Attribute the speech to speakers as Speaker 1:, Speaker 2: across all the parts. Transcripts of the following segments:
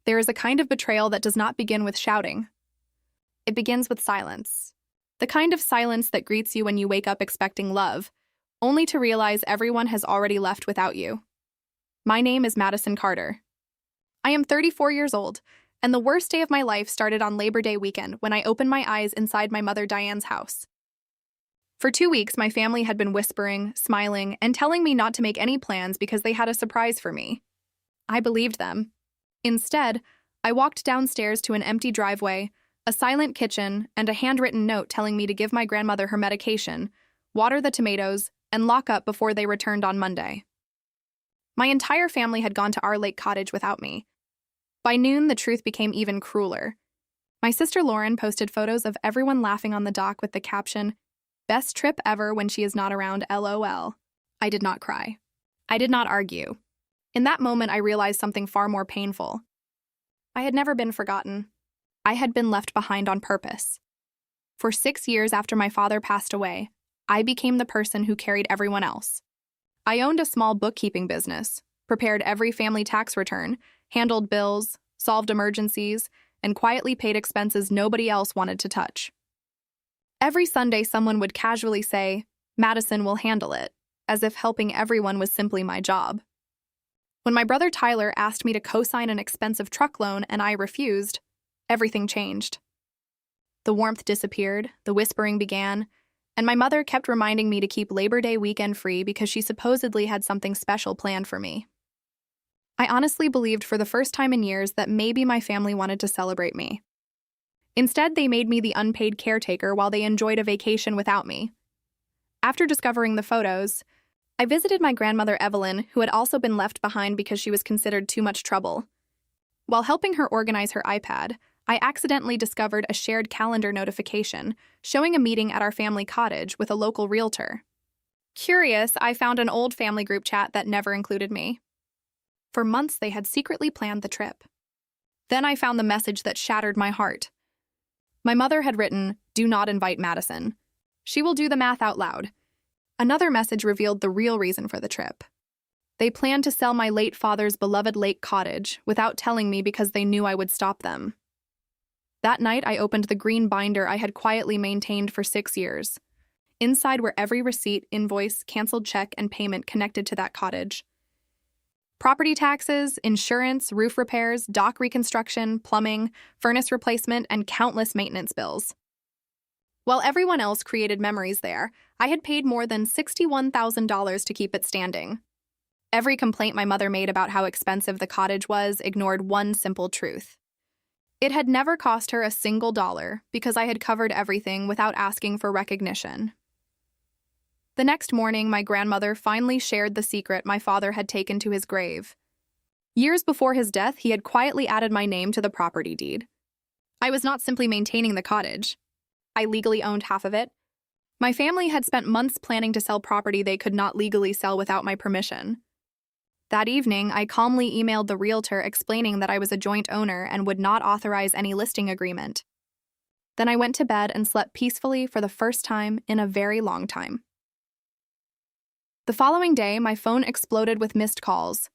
Speaker 1: There is a kind of betrayal that does not begin with shouting. It begins with silence. The kind of silence that greets you when you wake up expecting love, only to realize everyone has already left without you. My name is Madison Carter. I am 34 years old, and the worst day of my life started on Labor Day weekend when I opened my eyes inside my mother Diane's house. For 2 weeks, my family had been whispering, smiling, and telling me not to make any plans because they had a surprise for me. I believed them. Instead, I walked downstairs to an empty driveway, a silent kitchen, and a handwritten note telling me to give my grandmother her medication, water the tomatoes, and lock up before they returned on Monday. My entire family had gone to our lake cottage without me. By noon, the truth became even crueler. My sister Lauren posted photos of everyone laughing on the dock with the caption, "Best trip ever when she is not around, LOL." I did not cry. I did not argue. In that moment, I realized something far more painful. I had never been forgotten. I had been left behind on purpose. For 6 years after my father passed away, I became the person who carried everyone else. I owned a small bookkeeping business, prepared every family tax return, handled bills, solved emergencies, and quietly paid expenses nobody else wanted to touch. Every Sunday, someone would casually say, "Madison will handle it," as if helping everyone was simply my job. When my brother Tyler asked me to co-sign an expensive truck loan and I refused, everything changed. The warmth disappeared, the whispering began, and my mother kept reminding me to keep Labor Day weekend free because she supposedly had something special planned for me. I honestly believed for the first time in years that maybe my family wanted to celebrate me. Instead, they made me the unpaid caretaker while they enjoyed a vacation without me. After discovering the photos, I visited my grandmother Evelyn, who had also been left behind because she was considered too much trouble. While helping her organize her iPad, I accidentally discovered a shared calendar notification showing a meeting at our family cottage with a local realtor. Curious, I found an old family group chat that never included me. For months, they had secretly planned the trip. Then I found the message that shattered my heart. My mother had written, "Do not invite Madison. She will do the math out loud." Another message revealed the real reason for the trip. They planned to sell my late father's beloved lake cottage without telling me because they knew I would stop them. That night, I opened the green binder I had quietly maintained for 6 years. Inside were every receipt, invoice, canceled check, and payment connected to that cottage. Property taxes, insurance, roof repairs, dock reconstruction, plumbing, furnace replacement, and countless maintenance bills. While everyone else created memories there, I had paid more than $61,000 to keep it standing. Every complaint my mother made about how expensive the cottage was ignored one simple truth. It had never cost her a single dollar because I had covered everything without asking for recognition. The next morning, my grandmother finally shared the secret my father had taken to his grave. Years before his death, he had quietly added my name to the property deed. I was not simply maintaining the cottage. I legally owned half of it. My family had spent months planning to sell property they could not legally sell without my permission. That evening, I calmly emailed the realtor explaining that I was a joint owner and would not authorize any listing agreement. Then I went to bed and slept peacefully for the first time in a very long time. The following day, my phone exploded with missed calls.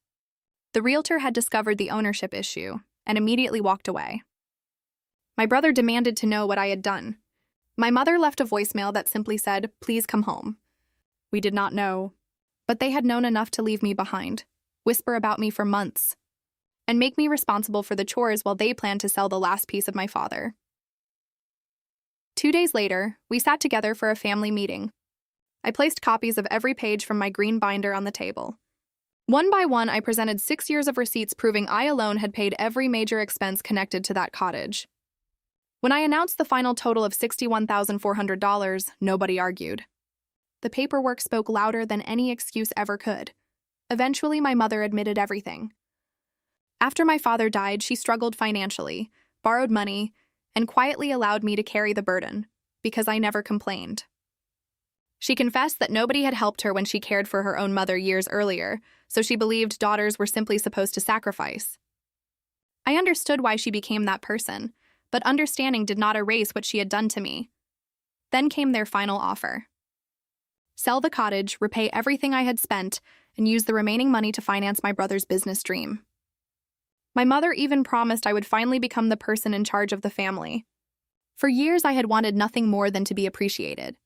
Speaker 1: The realtor had discovered the ownership issue and immediately walked away. My brother demanded to know what I had done. My mother left a voicemail that simply said, "Please come home." We did not know, but they had known enough to leave me behind, whisper about me for months, and make me responsible for the chores while they planned to sell the last piece of my father. 2 days later, we sat together for a family meeting. I placed copies of every page from my green binder on the table. One by one, I presented 6 years of receipts proving I alone had paid every major expense connected to that cottage. When I announced the final total of $61,400, nobody argued. The paperwork spoke louder than any excuse ever could. Eventually, my mother admitted everything. After my father died, she struggled financially, borrowed money, and quietly allowed me to carry the burden, because I never complained. She confessed that nobody had helped her when she cared for her own mother years earlier, so she believed daughters were simply supposed to sacrifice. I understood why she became that person, but understanding did not erase what she had done to me. Then came their final offer. Sell the cottage, repay everything I had spent, and use the remaining money to finance my brother's business dream. My mother even promised I would finally become the person in charge of the family. For years, I had wanted nothing more than to be appreciated.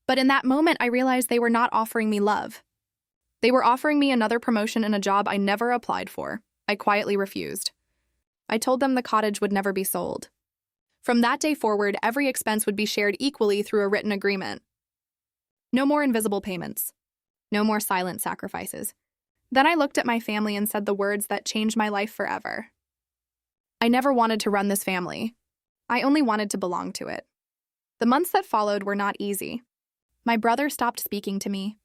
Speaker 1: But in that moment, I realized they were not offering me love. They were offering me another promotion in a job I never applied for. I quietly refused. I told them the cottage would never be sold. From that day forward, every expense would be shared equally through a written agreement. No more invisible payments. No more silent sacrifices. Then I looked at my family and said the words that changed my life forever. I never wanted to run this family. I only wanted to belong to it. The months that followed were not easy. My brother stopped speaking to me.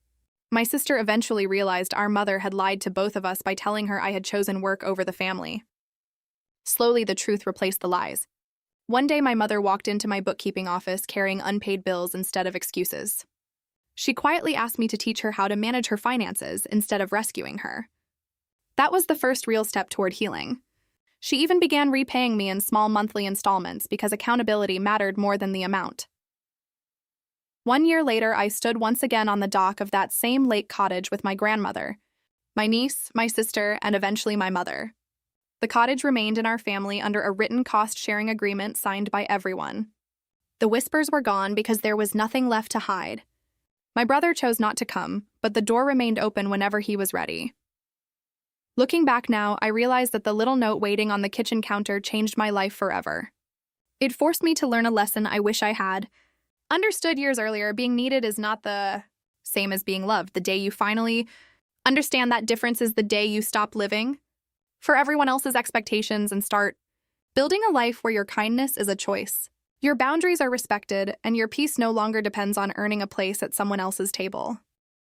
Speaker 1: My sister eventually realized our mother had lied to both of us by telling her I had chosen work over the family. Slowly, the truth replaced the lies. One day, my mother walked into my bookkeeping office carrying unpaid bills instead of excuses. She quietly asked me to teach her how to manage her finances instead of rescuing her. That was the first real step toward healing. She even began repaying me in small monthly installments because accountability mattered more than the amount. 1 year later, I stood once again on the dock of that same lake cottage with my grandmother, my niece, my sister, and eventually my mother. The cottage remained in our family under a written cost-sharing agreement signed by everyone. The whispers were gone because there was nothing left to hide. My brother chose not to come, but the door remained open whenever he was ready. Looking back now, I realized that the little note waiting on the kitchen counter changed my life forever. It forced me to learn a lesson I wish I had understood years earlier. Being needed is not the same as being loved. The day you finally understand that difference is the day you stop living for everyone else's expectations and start building a life where your kindness is a choice. Your boundaries are respected, and your peace no longer depends on earning a place at someone else's table.